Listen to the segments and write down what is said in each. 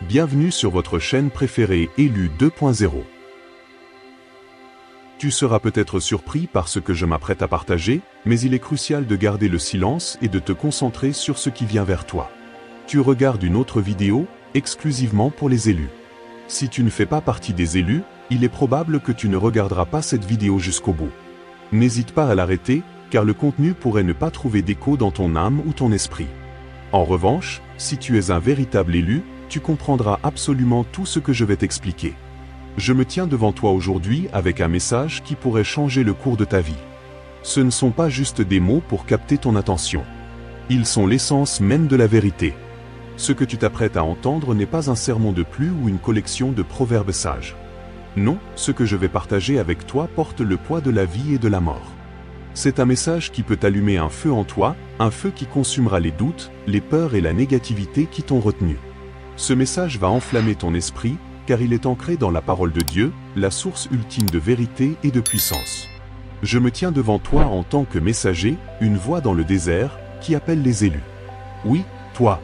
Bienvenue sur votre chaîne préférée Élu 2.0. Tu seras peut-être surpris par ce que je m'apprête à partager, mais il est crucial de garder le silence et de te concentrer sur ce qui vient vers toi. Tu regardes une autre vidéo, exclusivement pour les élus. Si tu ne fais pas partie des élus, il est probable que tu ne regarderas pas cette vidéo jusqu'au bout. N'hésite pas à l'arrêter, car le contenu pourrait ne pas trouver d'écho dans ton âme ou ton esprit. En revanche, si tu es un véritable élu, tu comprendras absolument tout ce que je vais t'expliquer. Je me tiens devant toi aujourd'hui avec un message qui pourrait changer le cours de ta vie. Ce ne sont pas juste des mots pour capter ton attention. Ils sont l'essence même de la vérité. Ce que tu t'apprêtes à entendre n'est pas un sermon de plus ou une collection de proverbes sages. Non, ce que je vais partager avec toi porte le poids de la vie et de la mort. C'est un message qui peut allumer un feu en toi, un feu qui consumera les doutes, les peurs et la négativité qui t'ont retenu. Ce message va enflammer ton esprit, car il est ancré dans la parole de Dieu, la source ultime de vérité et de puissance. Je me tiens devant toi en tant que messager, une voix dans le désert, qui appelle les élus. Oui, toi.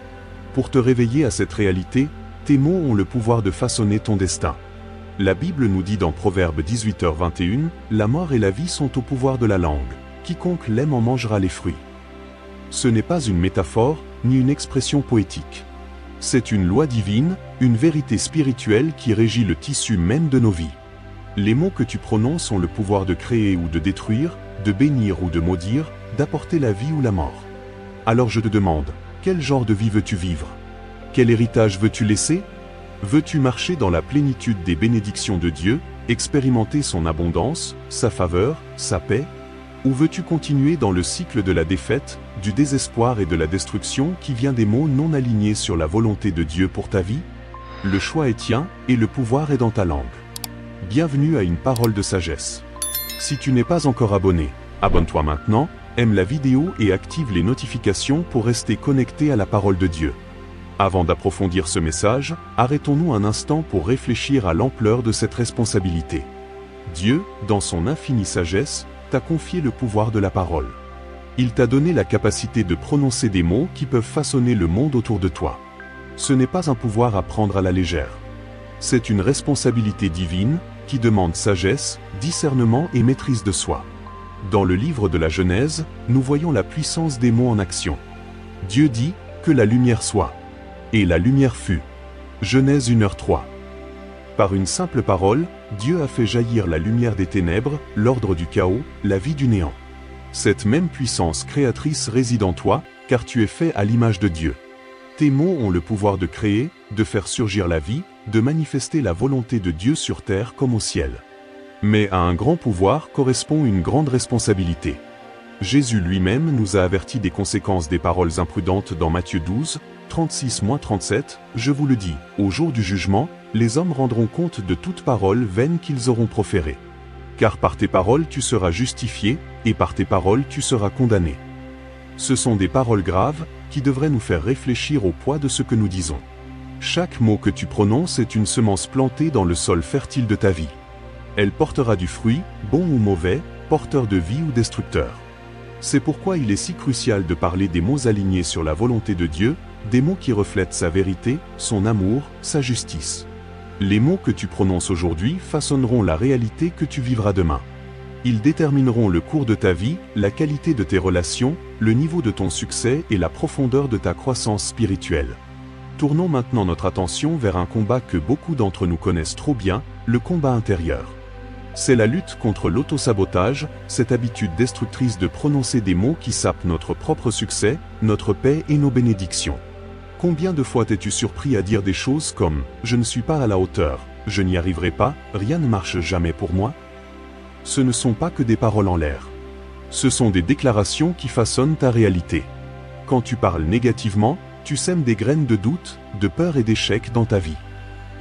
Pour te réveiller à cette réalité, tes mots ont le pouvoir de façonner ton destin. La Bible nous dit dans Proverbe 18h21, « La mort et la vie sont au pouvoir de la langue. Quiconque l'aime en mangera les fruits. » Ce n'est pas une métaphore, ni une expression poétique. C'est une loi divine, une vérité spirituelle qui régit le tissu même de nos vies. Les mots que tu prononces ont le pouvoir de créer ou de détruire, de bénir ou de maudire, d'apporter la vie ou la mort. Alors je te demande, quel genre de vie veux-tu vivre? Quel héritage veux-tu laisser? Veux-tu marcher dans la plénitude des bénédictions de Dieu, expérimenter son abondance, sa faveur, sa paix? Ou veux-tu continuer dans le cycle de la défaite, du désespoir et de la destruction qui vient des mots non alignés sur la volonté de Dieu pour ta vie? Le choix est tien, et le pouvoir est dans ta langue. Bienvenue à une parole de sagesse. Si tu n'es pas encore abonné, abonne-toi maintenant, aime la vidéo et active les notifications pour rester connecté à la parole de Dieu. Avant d'approfondir ce message, arrêtons-nous un instant pour réfléchir à l'ampleur de cette responsabilité. Dieu, dans son infinie sagesse, t'a confié le pouvoir de la parole. Il t'a donné la capacité de prononcer des mots qui peuvent façonner le monde autour de toi. Ce n'est pas un pouvoir à prendre à la légère. C'est une responsabilité divine qui demande sagesse, discernement et maîtrise de soi. Dans le livre de la Genèse, nous voyons la puissance des mots en action. Dieu dit « que la lumière soit ». Et la lumière fut. Genèse 1h3. Par une simple parole, Dieu a fait jaillir la lumière des ténèbres, l'ordre du chaos, la vie du néant. Cette même puissance créatrice réside en toi, car tu es fait à l'image de Dieu. Tes mots ont le pouvoir de créer, de faire surgir la vie, de manifester la volonté de Dieu sur terre comme au ciel. Mais à un grand pouvoir correspond une grande responsabilité. Jésus lui-même nous a avertis des conséquences des paroles imprudentes dans Matthieu 12, 36-37, « Je vous le dis, au jour du jugement, les hommes rendront compte de toute parole vaine qu'ils auront proférée. Car par tes paroles tu seras justifié, et par tes paroles tu seras condamné. » Ce sont des paroles graves, qui devraient nous faire réfléchir au poids de ce que nous disons. Chaque mot que tu prononces est une semence plantée dans le sol fertile de ta vie. Elle portera du fruit, bon ou mauvais, porteur de vie ou destructeur. C'est pourquoi il est si crucial de parler des mots alignés sur la volonté de Dieu, des mots qui reflètent sa vérité, son amour, sa justice. Les mots que tu prononces aujourd'hui façonneront la réalité que tu vivras demain. Ils détermineront le cours de ta vie, la qualité de tes relations, le niveau de ton succès et la profondeur de ta croissance spirituelle. Tournons maintenant notre attention vers un combat que beaucoup d'entre nous connaissent trop bien, le combat intérieur. C'est la lutte contre l'autosabotage, cette habitude destructrice de prononcer des mots qui sapent notre propre succès, notre paix et nos bénédictions. Combien de fois t'es-tu surpris à dire des choses comme « Je ne suis pas à la hauteur, je n'y arriverai pas, rien ne marche jamais pour moi ». Ce ne sont pas que des paroles en l'air. Ce sont des déclarations qui façonnent ta réalité. Quand tu parles négativement, tu sèmes des graines de doute, de peur et d'échec dans ta vie.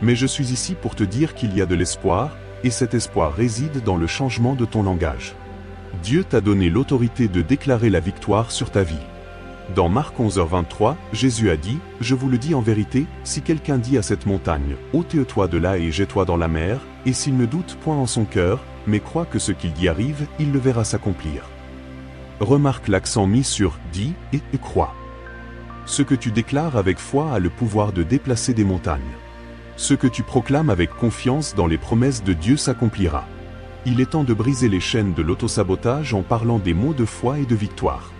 Mais je suis ici pour te dire qu'il y a de l'espoir, et cet espoir réside dans le changement de ton langage. Dieu t'a donné l'autorité de déclarer la victoire sur ta vie. Dans Marc 11h23, Jésus a dit, « Je vous le dis en vérité, si quelqu'un dit à cette montagne, ôte-toi de là et jette-toi dans la mer, et s'il ne doute point en son cœur, mais croit que ce qu'il dit arrive, il le verra s'accomplir. » Remarque l'accent mis sur « dit » et « croit ». Ce que tu déclares avec foi a le pouvoir de déplacer des montagnes. Ce que tu proclames avec confiance dans les promesses de Dieu s'accomplira. Il est temps de briser les chaînes de l'autosabotage en parlant des mots de foi et de victoire.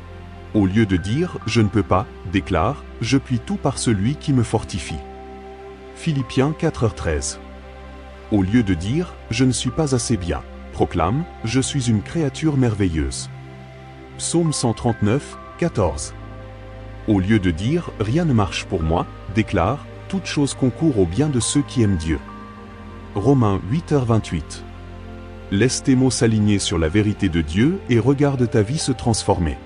Au lieu de dire « je ne peux pas », déclare « je puis tout par celui qui me fortifie ». Philippiens 4h13. Au lieu de dire « je ne suis pas assez bien », proclame « je suis une créature merveilleuse ». Psaume 139, 14. Au lieu de dire « rien ne marche pour moi », déclare « toute chose concourt au bien de ceux qui aiment Dieu ». Romains 8h28. Laisse tes mots s'aligner sur la vérité de Dieu et regarde ta vie se transformer.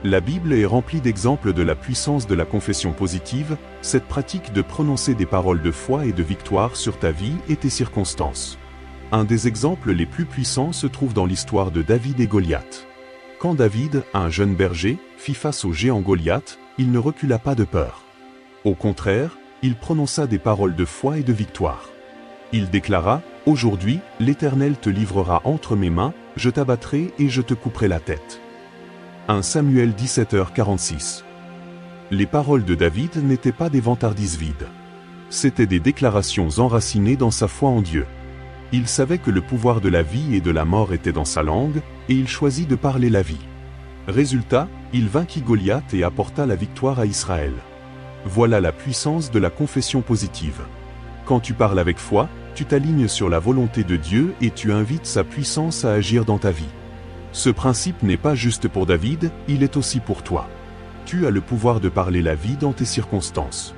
La Bible est remplie d'exemples de la puissance de la confession positive, cette pratique de prononcer des paroles de foi et de victoire sur ta vie et tes circonstances. Un des exemples les plus puissants se trouve dans l'histoire de David et Goliath. Quand David, un jeune berger, fit face au géant Goliath, il ne recula pas de peur. Au contraire, il prononça des paroles de foi et de victoire. Il déclara « Aujourd'hui, l'Éternel te livrera entre mes mains, je t'abattrai et je te couperai la tête. » 1 Samuel 17h46. Les paroles de David n'étaient pas des vantardises vides. C'étaient des déclarations enracinées dans sa foi en Dieu. Il savait que le pouvoir de la vie et de la mort était dans sa langue, et il choisit de parler la vie. Résultat, il vainquit Goliath et apporta la victoire à Israël. Voilà la puissance de la confession positive. Quand tu parles avec foi, tu t'alignes sur la volonté de Dieu et tu invites sa puissance à agir dans ta vie. Ce principe n'est pas juste pour David, il est aussi pour toi. Tu as le pouvoir de parler la vie dans tes circonstances.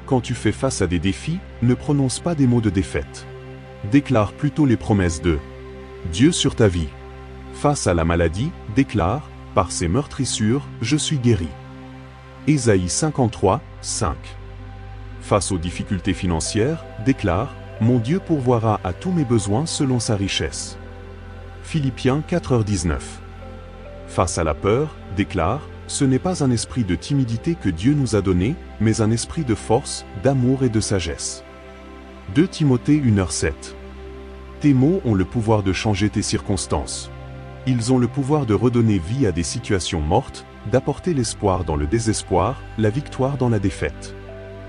Quand tu fais face à des défis, ne prononce pas des mots de défaite. Déclare plutôt les promesses de Dieu sur ta vie. Face à la maladie, déclare « Par ses meurtrissures, je suis guéri ». Ésaïe 53, 5. Face aux difficultés financières, déclare « Mon Dieu pourvoira à tous mes besoins selon sa richesse ». Philippiens 4h19. Face à la peur, déclare « Ce n'est pas un esprit de timidité que Dieu nous a donné, mais un esprit de force, d'amour et de sagesse ». 2 Timothée 1h7. Tes mots ont le pouvoir de changer tes circonstances. Ils ont le pouvoir de redonner vie à des situations mortes, d'apporter l'espoir dans le désespoir, la victoire dans la défaite.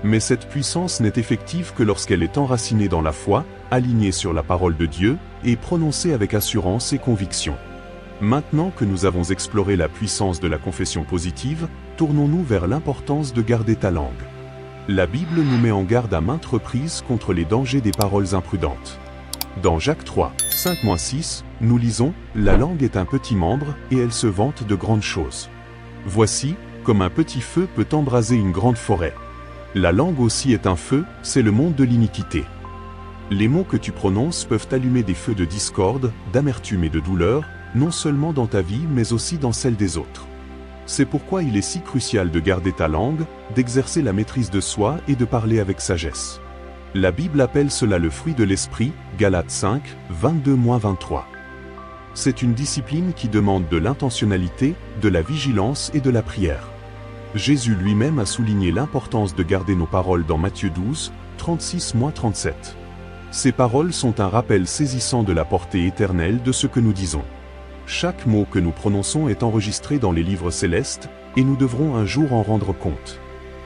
Mais cette puissance n'est effective que lorsqu'elle est enracinée dans la foi, alignée sur la parole de Dieu, et prononcée avec assurance et conviction. Maintenant que nous avons exploré la puissance de la confession positive, tournons-nous vers l'importance de garder ta langue. La Bible nous met en garde à maintes reprises contre les dangers des paroles imprudentes. Dans Jacques 3, 5-6, nous lisons « La langue est un petit membre, et elle se vante de grandes choses. Voici, comme un petit feu peut embraser une grande forêt. La langue aussi est un feu, c'est le monde de l'iniquité. » Les mots que tu prononces peuvent allumer des feux de discorde, d'amertume et de douleur, non seulement dans ta vie mais aussi dans celle des autres. C'est pourquoi il est si crucial de garder ta langue, d'exercer la maîtrise de soi et de parler avec sagesse. La Bible appelle cela le fruit de l'esprit, Galates 5, 22-23. C'est une discipline qui demande de l'intentionnalité, de la vigilance et de la prière. Jésus lui-même a souligné l'importance de garder nos paroles dans Matthieu 12, 36-37. Ces paroles sont un rappel saisissant de la portée éternelle de ce que nous disons. Chaque mot que nous prononçons est enregistré dans les livres célestes, et nous devrons un jour en rendre compte.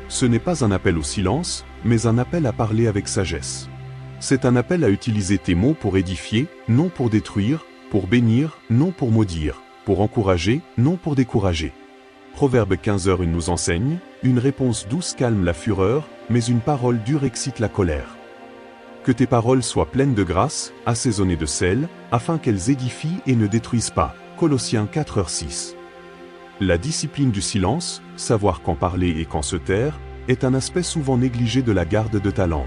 Ce n'est pas un appel au silence, mais un appel à parler avec sagesse. C'est un appel à utiliser tes mots pour édifier, non pour détruire, pour bénir, non pour maudire, pour encourager, non pour décourager. Proverbe 15h nous enseigne, une réponse douce calme la fureur, mais une parole dure excite la colère. Que tes paroles soient pleines de grâce, assaisonnées de sel, afin qu'elles édifient et ne détruisent pas. Colossiens 4h6. La discipline du silence, savoir quand parler et quand se taire, est un aspect souvent négligé de la garde de ta langue.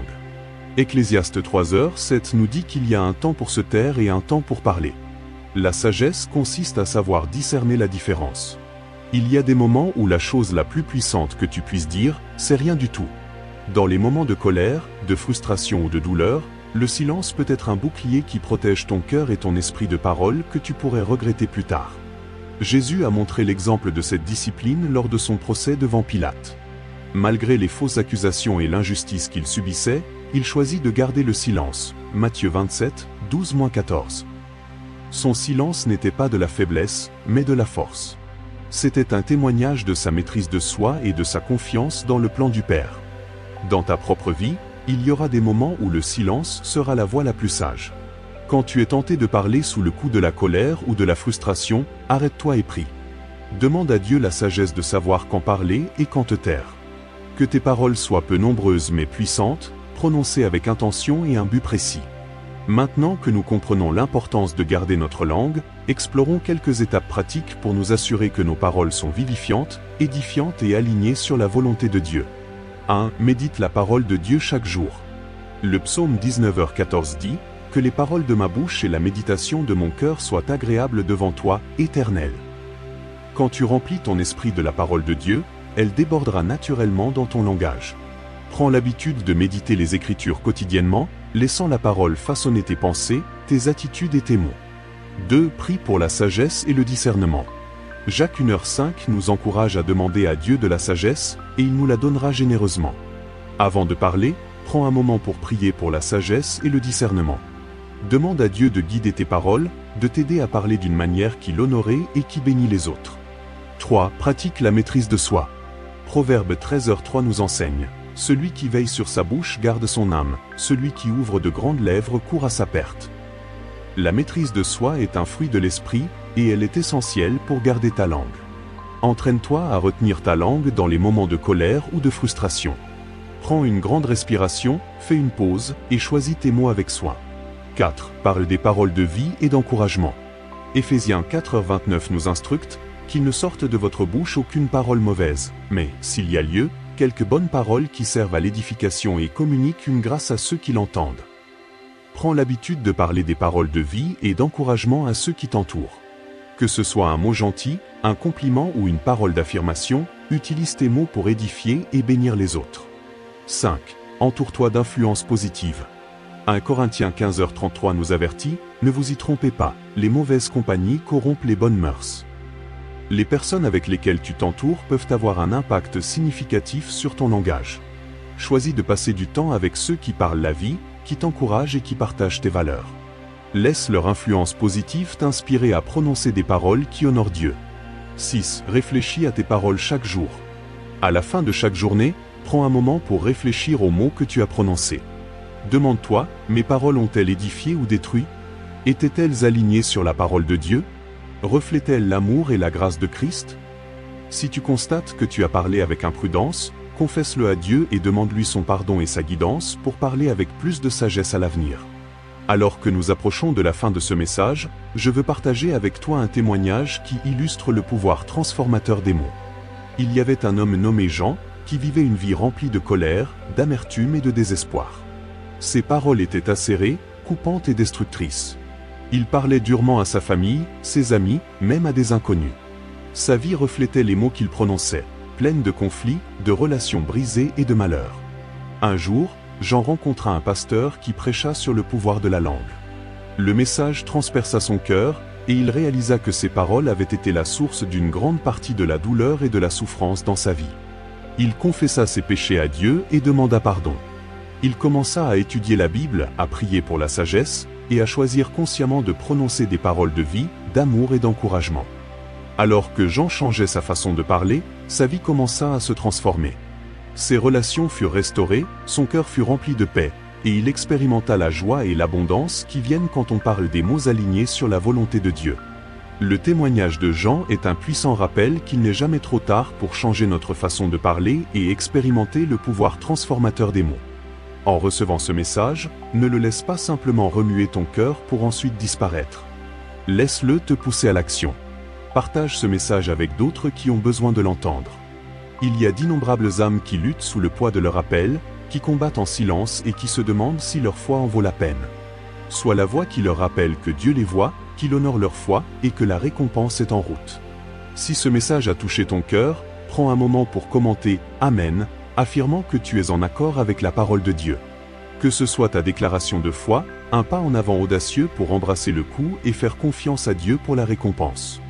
Ecclésiaste 3h7 nous dit qu'il y a un temps pour se taire et un temps pour parler. La sagesse consiste à savoir discerner la différence. Il y a des moments où la chose la plus puissante que tu puisses dire, c'est rien du tout. Dans les moments de colère, de frustration ou de douleur, le silence peut être un bouclier qui protège ton cœur et ton esprit de parole que tu pourrais regretter plus tard. Jésus a montré l'exemple de cette discipline lors de son procès devant Pilate. Malgré les fausses accusations et l'injustice qu'il subissait, il choisit de garder le silence. Matthieu 27, 12-14. Son silence n'était pas de la faiblesse, mais de la force. C'était un témoignage de sa maîtrise de soi et de sa confiance dans le plan du Père. Dans ta propre vie, il y aura des moments où le silence sera la voie la plus sage. Quand tu es tenté de parler sous le coup de la colère ou de la frustration, arrête-toi et prie. Demande à Dieu la sagesse de savoir quand parler et quand te taire. Que tes paroles soient peu nombreuses mais puissantes, prononcées avec intention et un but précis. Maintenant que nous comprenons l'importance de garder notre langue, explorons quelques étapes pratiques pour nous assurer que nos paroles sont vivifiantes, édifiantes et alignées sur la volonté de Dieu. 1. Médite la parole de Dieu chaque jour. Le psaume 19h14 dit « Que les paroles de ma bouche et la méditation de mon cœur soient agréables devant toi, Éternel. » Quand tu remplis ton esprit de la parole de Dieu, elle débordera naturellement dans ton langage. Prends l'habitude de méditer les Écritures quotidiennement, laissant la parole façonner tes pensées, tes attitudes et tes mots. 2. Prie pour la sagesse et le discernement. Jacques 1h5 nous encourage à demander à Dieu de la sagesse, et il nous la donnera généreusement. Avant de parler, prends un moment pour prier pour la sagesse et le discernement. Demande à Dieu de guider tes paroles, de t'aider à parler d'une manière qui l'honorait et qui bénit les autres. 3. Pratique la maîtrise de soi. Proverbe 13h3 nous enseigne « Celui qui veille sur sa bouche garde son âme, celui qui ouvre de grandes lèvres court à sa perte. » La maîtrise de soi est un fruit de l'esprit, et elle est essentielle pour garder ta langue. Entraîne-toi à retenir ta langue dans les moments de colère ou de frustration. Prends une grande respiration, fais une pause, et choisis tes mots avec soin. 4. Parle des paroles de vie et d'encouragement. Éphésiens 4h29 nous instructe qu'il ne sorte de votre bouche aucune parole mauvaise, mais, s'il y a lieu, quelques bonnes paroles qui servent à l'édification et communiquent une grâce à ceux qui l'entendent. Prends l'habitude de parler des paroles de vie et d'encouragement à ceux qui t'entourent. Que ce soit un mot gentil, un compliment ou une parole d'affirmation, utilise tes mots pour édifier et bénir les autres. 5. Entoure-toi d'influences positives. 1 Corinthiens 15h33 nous avertit, ne vous y trompez pas, les mauvaises compagnies corrompent les bonnes mœurs. Les personnes avec lesquelles tu t'entoures peuvent avoir un impact significatif sur ton langage. Choisis de passer du temps avec ceux qui parlent la vie, qui t'encouragent et qui partagent tes valeurs. Laisse leur influence positive t'inspirer à prononcer des paroles qui honorent Dieu. 6. Réfléchis à tes paroles chaque jour. À la fin de chaque journée, prends un moment pour réfléchir aux mots que tu as prononcés. Demande-toi, mes paroles ont-elles édifié ou détruit? Étaient-elles alignées sur la parole de Dieu? Reflètent-elles l'amour et la grâce de Christ? Si tu constates que tu as parlé avec imprudence, confesse-le à Dieu et demande-lui son pardon et sa guidance pour parler avec plus de sagesse à l'avenir. Alors que nous approchons de la fin de ce message, je veux partager avec toi un témoignage qui illustre le pouvoir transformateur des mots. Il y avait un homme nommé Jean, qui vivait une vie remplie de colère, d'amertume et de désespoir. Ses paroles étaient acérées, coupantes et destructrices. Il parlait durement à sa famille, ses amis, même à des inconnus. Sa vie reflétait les mots qu'il prononçait, pleine de conflits, de relations brisées et de malheurs. Un jour, Jean rencontra un pasteur qui prêcha sur le pouvoir de la langue. Le message transperça son cœur, et il réalisa que ses paroles avaient été la source d'une grande partie de la douleur et de la souffrance dans sa vie. Il confessa ses péchés à Dieu et demanda pardon. Il commença à étudier la Bible, à prier pour la sagesse, et à choisir consciemment de prononcer des paroles de vie, d'amour et d'encouragement. Alors que Jean changeait sa façon de parler, sa vie commença à se transformer. Ses relations furent restaurées, son cœur fut rempli de paix, et il expérimenta la joie et l'abondance qui viennent quand on parle des mots alignés sur la volonté de Dieu. Le témoignage de Jean est un puissant rappel qu'il n'est jamais trop tard pour changer notre façon de parler et expérimenter le pouvoir transformateur des mots. En recevant ce message, ne le laisse pas simplement remuer ton cœur pour ensuite disparaître. Laisse-le te pousser à l'action. Partage ce message avec d'autres qui ont besoin de l'entendre. Il y a d'innombrables âmes qui luttent sous le poids de leur appel, qui combattent en silence et qui se demandent si leur foi en vaut la peine. Sois la voix qui leur rappelle que Dieu les voit, qu'il honore leur foi et que la récompense est en route. Si ce message a touché ton cœur, prends un moment pour commenter « Amen », affirmant que tu es en accord avec la parole de Dieu. Que ce soit ta déclaration de foi, un pas en avant audacieux pour embrasser le coup et faire confiance à Dieu pour la récompense.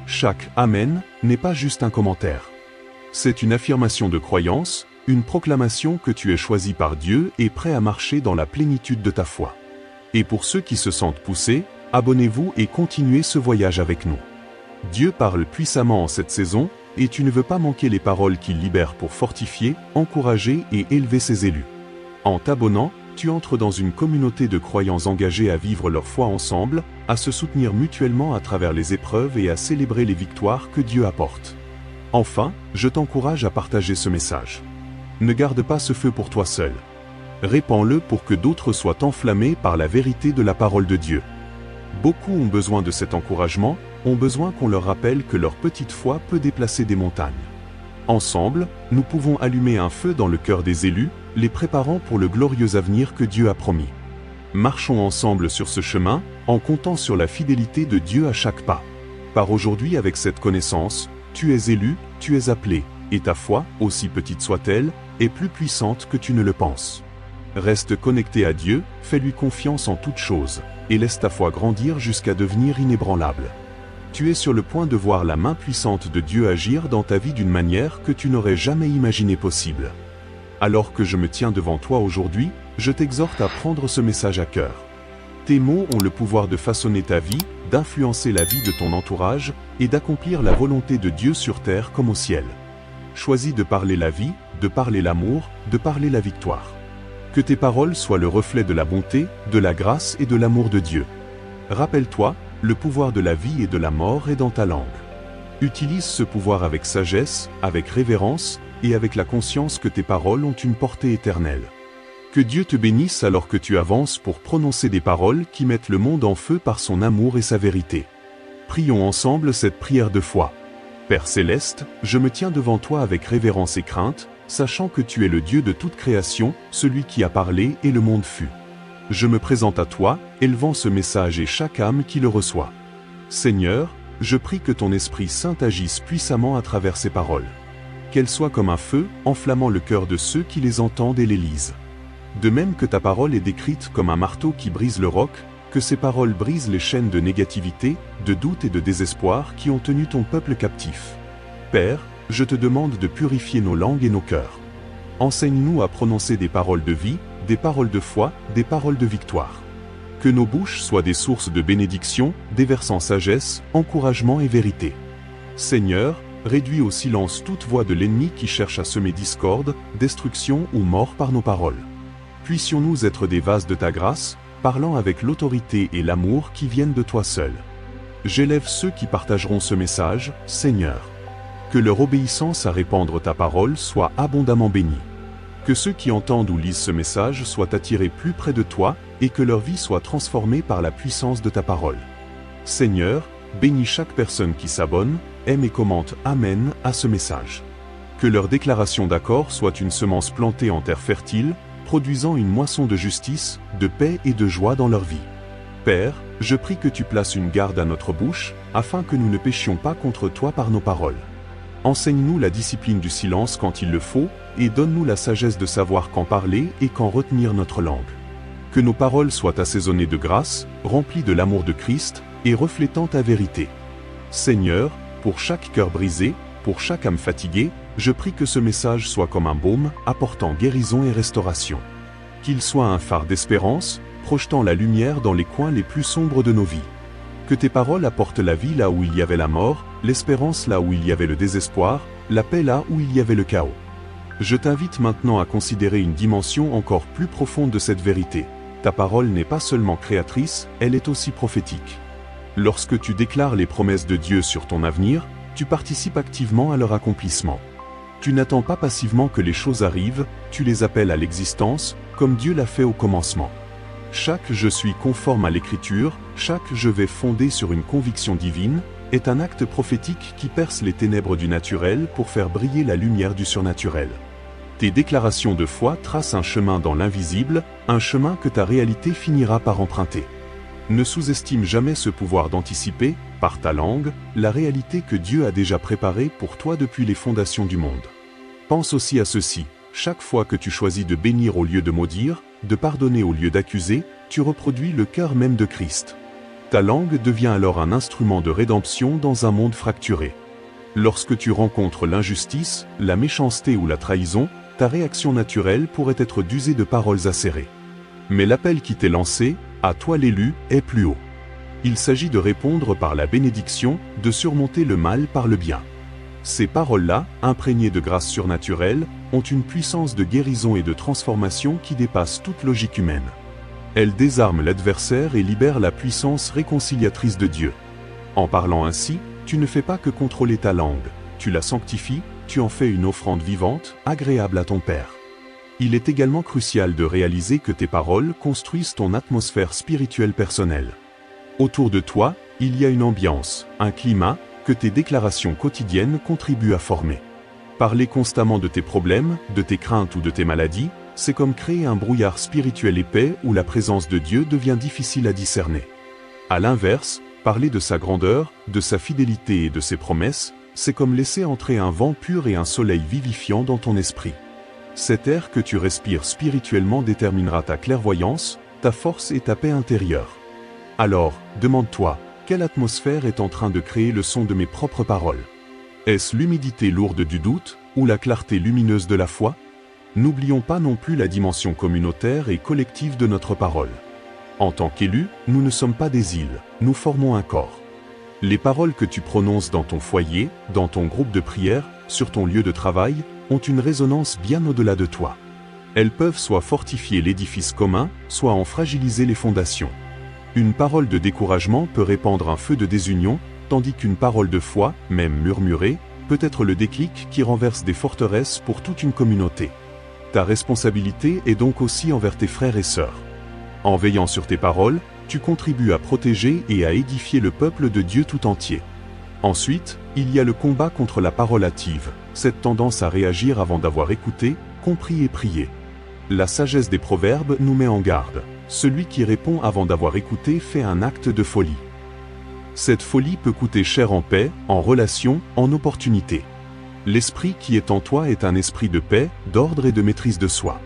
Chaque « Amen » n'est pas juste un commentaire. C'est une affirmation de croyance, une proclamation que tu es choisi par Dieu et prêt à marcher dans la plénitude de ta foi. Et pour ceux qui se sentent poussés, abonnez-vous et continuez ce voyage avec nous. Dieu parle puissamment en cette saison, et tu ne veux pas manquer les paroles qu'il libère pour fortifier, encourager et élever ses élus. En t'abonnant, tu entres dans une communauté de croyants engagés à vivre leur foi ensemble, à se soutenir mutuellement à travers les épreuves et à célébrer les victoires que Dieu apporte. Enfin, je t'encourage à partager ce message. Ne garde pas ce feu pour toi seul. Répands-le pour que d'autres soient enflammés par la vérité de la parole de Dieu. Beaucoup ont besoin de cet encouragement, ont besoin qu'on leur rappelle que leur petite foi peut déplacer des montagnes. Ensemble, nous pouvons allumer un feu dans le cœur des élus, les préparant pour le glorieux avenir que Dieu a promis. Marchons ensemble sur ce chemin, en comptant sur la fidélité de Dieu à chaque pas. Par aujourd'hui avec cette connaissance, tu es élu, tu es appelé, et ta foi, aussi petite soit-elle, est plus puissante que tu ne le penses. Reste connecté à Dieu, fais-lui confiance en toutes choses, et laisse ta foi grandir jusqu'à devenir inébranlable. Tu es sur le point de voir la main puissante de Dieu agir dans ta vie d'une manière que tu n'aurais jamais imaginé possible. Alors que je me tiens devant toi aujourd'hui, je t'exhorte à prendre ce message à cœur. Tes mots ont le pouvoir de façonner ta vie, d'influencer la vie de ton entourage, et d'accomplir la volonté de Dieu sur terre comme au ciel. Choisis de parler la vie, de parler l'amour, de parler la victoire. Que tes paroles soient le reflet de la bonté, de la grâce et de l'amour de Dieu. Rappelle-toi, le pouvoir de la vie et de la mort est dans ta langue. Utilise ce pouvoir avec sagesse, avec révérence, et avec la conscience que tes paroles ont une portée éternelle. Que Dieu te bénisse alors que tu avances pour prononcer des paroles qui mettent le monde en feu par son amour et sa vérité. Prions ensemble cette prière de foi. Père céleste, je me tiens devant toi avec révérence et crainte, sachant que tu es le Dieu de toute création, celui qui a parlé et le monde fut. Je me présente à toi, élevant ce message et chaque âme qui le reçoit. Seigneur, je prie que ton Esprit Saint agisse puissamment à travers ces paroles. Qu'elles soient comme un feu, enflammant le cœur de ceux qui les entendent et les lisent. De même que ta parole est décrite comme un marteau qui brise le roc, que ces paroles brisent les chaînes de négativité, de doute et de désespoir qui ont tenu ton peuple captif. Père, je te demande de purifier nos langues et nos cœurs. Enseigne-nous à prononcer des paroles de vie, des paroles de foi, des paroles de victoire. Que nos bouches soient des sources de bénédiction, déversant sagesse, encouragement et vérité. Seigneur, réduis au silence toute voix de l'ennemi qui cherche à semer discorde, destruction ou mort par nos paroles. Puissions-nous être des vases de ta grâce, parlant avec l'autorité et l'amour qui viennent de toi seul. J'élève ceux qui partageront ce message, Seigneur. Que leur obéissance à répandre ta parole soit abondamment bénie. Que ceux qui entendent ou lisent ce message soient attirés plus près de toi, et que leur vie soit transformée par la puissance de ta parole. Seigneur, bénis chaque personne qui s'abonne, aime et commente Amen à ce message. Que leur déclaration d'accord soit une semence plantée en terre fertile, produisant une moisson de justice, de paix et de joie dans leur vie. Père, je prie que tu places une garde à notre bouche, afin que nous ne péchions pas contre toi par nos paroles. Enseigne-nous la discipline du silence quand il le faut, et donne-nous la sagesse de savoir quand parler et quand retenir notre langue. Que nos paroles soient assaisonnées de grâce, remplies de l'amour de Christ, et reflétant ta vérité. Seigneur, pour chaque cœur brisé, pour chaque âme fatiguée, je prie que ce message soit comme un baume, apportant guérison et restauration. Qu'il soit un phare d'espérance, projetant la lumière dans les coins les plus sombres de nos vies. Que tes paroles apportent la vie là où il y avait la mort, l'espérance là où il y avait le désespoir, la paix là où il y avait le chaos. Je t'invite maintenant à considérer une dimension encore plus profonde de cette vérité. Ta parole n'est pas seulement créatrice, elle est aussi prophétique. Lorsque tu déclares les promesses de Dieu sur ton avenir, tu participes activement à leur accomplissement. Tu n'attends pas passivement que les choses arrivent, tu les appelles à l'existence, comme Dieu l'a fait au commencement. Chaque « je suis conforme à l'écriture », chaque « je vais fondé sur une conviction divine » est un acte prophétique qui perce les ténèbres du naturel pour faire briller la lumière du surnaturel. Tes déclarations de foi tracent un chemin dans l'invisible, un chemin que ta réalité finira par emprunter. Ne sous-estime jamais ce pouvoir d'anticiper, par ta langue, la réalité que Dieu a déjà préparée pour toi depuis les fondations du monde. Pense aussi à ceci, chaque fois que tu choisis de bénir au lieu de maudire, de pardonner au lieu d'accuser, tu reproduis le cœur même de Christ. Ta langue devient alors un instrument de rédemption dans un monde fracturé. Lorsque tu rencontres l'injustice, la méchanceté ou la trahison, ta réaction naturelle pourrait être d'user de paroles acérées. Mais l'appel qui t'est lancé, à toi l'élu, est plus haut. Il s'agit de répondre par la bénédiction, de surmonter le mal par le bien. Ces paroles-là, imprégnées de grâce surnaturelle, ont une puissance de guérison et de transformation qui dépasse toute logique humaine. Elles désarment l'adversaire et libèrent la puissance réconciliatrice de Dieu. En parlant ainsi, tu ne fais pas que contrôler ta langue, tu la sanctifies, tu en fais une offrande vivante, agréable à ton Père. Il est également crucial de réaliser que tes paroles construisent ton atmosphère spirituelle personnelle. Autour de toi, il y a une ambiance, un climat, que tes déclarations quotidiennes contribuent à former. Parler constamment de tes problèmes, de tes craintes ou de tes maladies, c'est comme créer un brouillard spirituel épais où la présence de Dieu devient difficile à discerner. À l'inverse, parler de sa grandeur, de sa fidélité et de ses promesses, c'est comme laisser entrer un vent pur et un soleil vivifiant dans ton esprit. Cet air que tu respires spirituellement déterminera ta clairvoyance, ta force et ta paix intérieure. Alors, demande-toi, quelle atmosphère est en train de créer le son de mes propres paroles? Est-ce l'humidité lourde du doute, ou la clarté lumineuse de la foi? N'oublions pas non plus la dimension communautaire et collective de notre parole. En tant qu'élus, nous ne sommes pas des îles, nous formons un corps. Les paroles que tu prononces dans ton foyer, dans ton groupe de prière, sur ton lieu de travail, ont une résonance bien au-delà de toi. Elles peuvent soit fortifier l'édifice commun, soit en fragiliser les fondations. Une parole de découragement peut répandre un feu de désunion, tandis qu'une parole de foi, même murmurée, peut être le déclic qui renverse des forteresses pour toute une communauté. Ta responsabilité est donc aussi envers tes frères et sœurs. En veillant sur tes paroles, tu contribues à protéger et à édifier le peuple de Dieu tout entier. Ensuite, il y a le combat contre la parole hâtive, cette tendance à réagir avant d'avoir écouté, compris et prié. La sagesse des proverbes nous met en garde. Celui qui répond avant d'avoir écouté fait un acte de folie. Cette folie peut coûter cher en paix, en relation, en opportunité. L'esprit qui est en toi est un esprit de paix, d'ordre et de maîtrise de soi.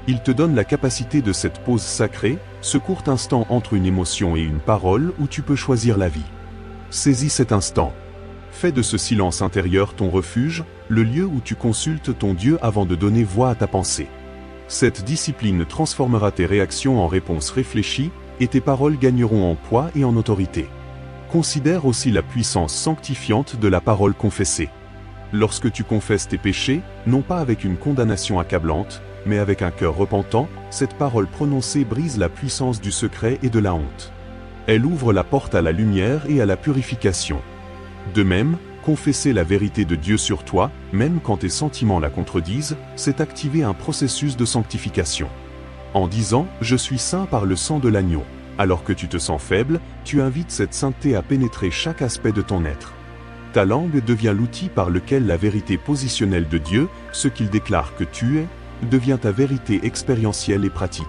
Il te donne la capacité de cette pause sacrée, ce court instant entre une émotion et une parole où tu peux choisir la vie. Saisis cet instant. Fais de ce silence intérieur ton refuge, le lieu où tu consultes ton Dieu avant de donner voix à ta pensée. Cette discipline transformera tes réactions en réponses réfléchies, et tes paroles gagneront en poids et en autorité. Considère aussi la puissance sanctifiante de la parole confessée. Lorsque tu confesses tes péchés, non pas avec une condamnation accablante, mais avec un cœur repentant, cette parole prononcée brise la puissance du secret et de la honte. Elle ouvre la porte à la lumière et à la purification. De même, confesser la vérité de Dieu sur toi, même quand tes sentiments la contredisent, c'est activer un processus de sanctification. En disant « Je suis saint par le sang de l'agneau », alors que tu te sens faible, tu invites cette sainteté à pénétrer chaque aspect de ton être. Ta langue devient l'outil par lequel la vérité positionnelle de Dieu, ce qu'il déclare que tu es, devient ta vérité expérientielle et pratique.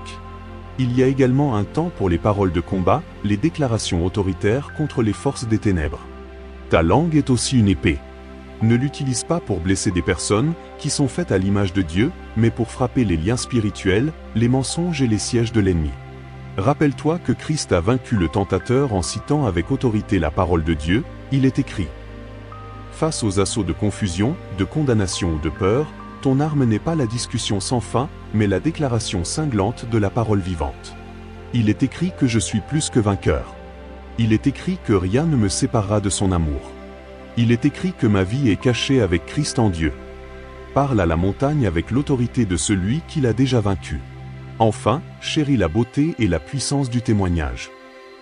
Il y a également un temps pour les paroles de combat, les déclarations autoritaires contre les forces des ténèbres. Ta langue est aussi une épée. Ne l'utilise pas pour blesser des personnes qui sont faites à l'image de Dieu, mais pour frapper les liens spirituels, les mensonges et les sièges de l'ennemi. Rappelle-toi que Christ a vaincu le tentateur en citant avec autorité la parole de Dieu, il est écrit. Face aux assauts de confusion, de condamnation ou de peur, ton arme n'est pas la discussion sans fin, mais la déclaration cinglante de la parole vivante. Il est écrit que je suis plus que vainqueur. Il est écrit que rien ne me séparera de son amour. Il est écrit que ma vie est cachée avec Christ en Dieu. Parle à la montagne avec l'autorité de celui qui l'a déjà vaincu. Enfin, chéris la beauté et la puissance du témoignage.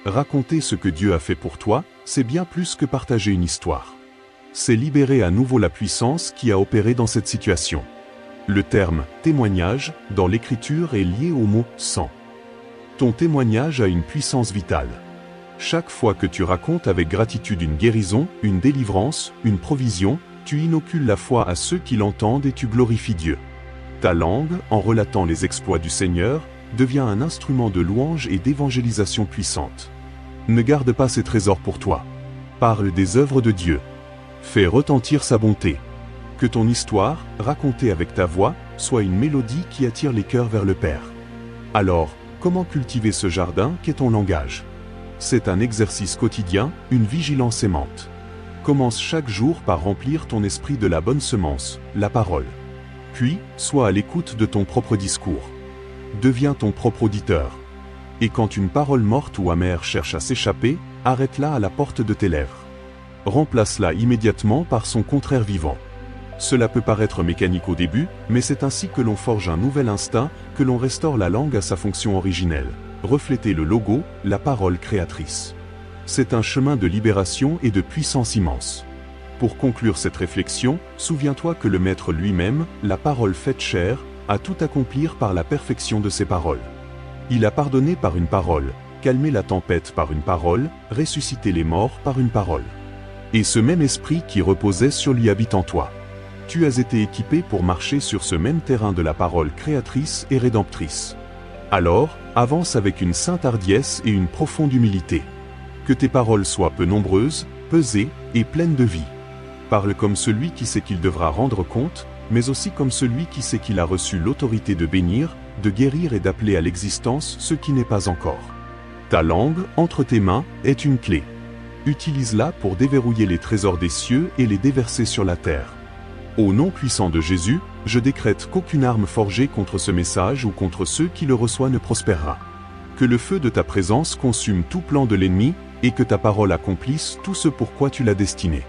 Raconter ce que Dieu a fait pour toi, c'est bien plus que partager une histoire. C'est libérer à nouveau la puissance qui a opéré dans cette situation. Le terme « témoignage » dans l'Écriture est lié au mot « sang ». Ton témoignage a une puissance vitale. Chaque fois que tu racontes avec gratitude une guérison, une délivrance, une provision, tu inocules la foi à ceux qui l'entendent et tu glorifies Dieu. Ta langue, en relatant les exploits du Seigneur, devient un instrument de louange et d'évangélisation puissante. Ne garde pas ces trésors pour toi. Parle des œuvres de Dieu. Fais retentir sa bonté. Que ton histoire, racontée avec ta voix, soit une mélodie qui attire les cœurs vers le Père. Alors, comment cultiver ce jardin qu'est ton langage? C'est un exercice quotidien, une vigilance aimante. Commence chaque jour par remplir ton esprit de la bonne semence, la parole. Puis, sois à l'écoute de ton propre discours. Deviens ton propre auditeur. Et quand une parole morte ou amère cherche à s'échapper, arrête-la à la porte de tes lèvres. Remplace-la immédiatement par son contraire vivant. Cela peut paraître mécanique au début, mais c'est ainsi que l'on forge un nouvel instinct, que l'on restaure la langue à sa fonction originelle. Refléter le logo, la parole créatrice. C'est un chemin de libération et de puissance immense. Pour conclure cette réflexion, souviens-toi que le Maître lui-même, la parole faite chair, a tout accomplir par la perfection de ses paroles. Il a pardonné par une parole, calmé la tempête par une parole, ressuscité les morts par une parole. Et ce même esprit qui reposait sur lui habite en toi. Tu as été équipé pour marcher sur ce même terrain de la parole créatrice et rédemptrice. Alors, avance avec une sainte hardiesse et une profonde humilité. Que tes paroles soient peu nombreuses, pesées et pleines de vie. Parle comme celui qui sait qu'il devra rendre compte, mais aussi comme celui qui sait qu'il a reçu l'autorité de bénir, de guérir et d'appeler à l'existence ce qui n'est pas encore. Ta langue, entre tes mains, est une clé. Utilise-la pour déverrouiller les trésors des cieux et les déverser sur la terre. Au nom puissant de Jésus, je décrète qu'aucune arme forgée contre ce message ou contre ceux qui le reçoivent ne prospérera. Que le feu de ta présence consume tout plan de l'ennemi, et que ta parole accomplisse tout ce pourquoi tu l'as destiné.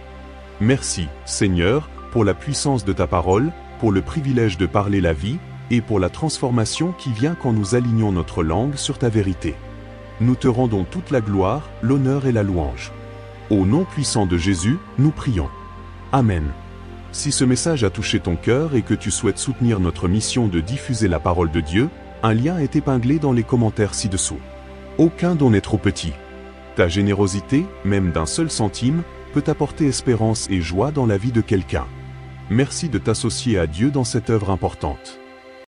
Merci, Seigneur, pour la puissance de ta parole, pour le privilège de parler la vie, et pour la transformation qui vient quand nous alignons notre langue sur ta vérité. Nous te rendons toute la gloire, l'honneur et la louange. Au nom puissant de Jésus, nous prions. Amen. Si ce message a touché ton cœur et que tu souhaites soutenir notre mission de diffuser la parole de Dieu, un lien est épinglé dans les commentaires ci-dessous. Aucun don n'est trop petit. Ta générosité, même d'un seul centime, peut apporter espérance et joie dans la vie de quelqu'un. Merci de t'associer à Dieu dans cette œuvre importante.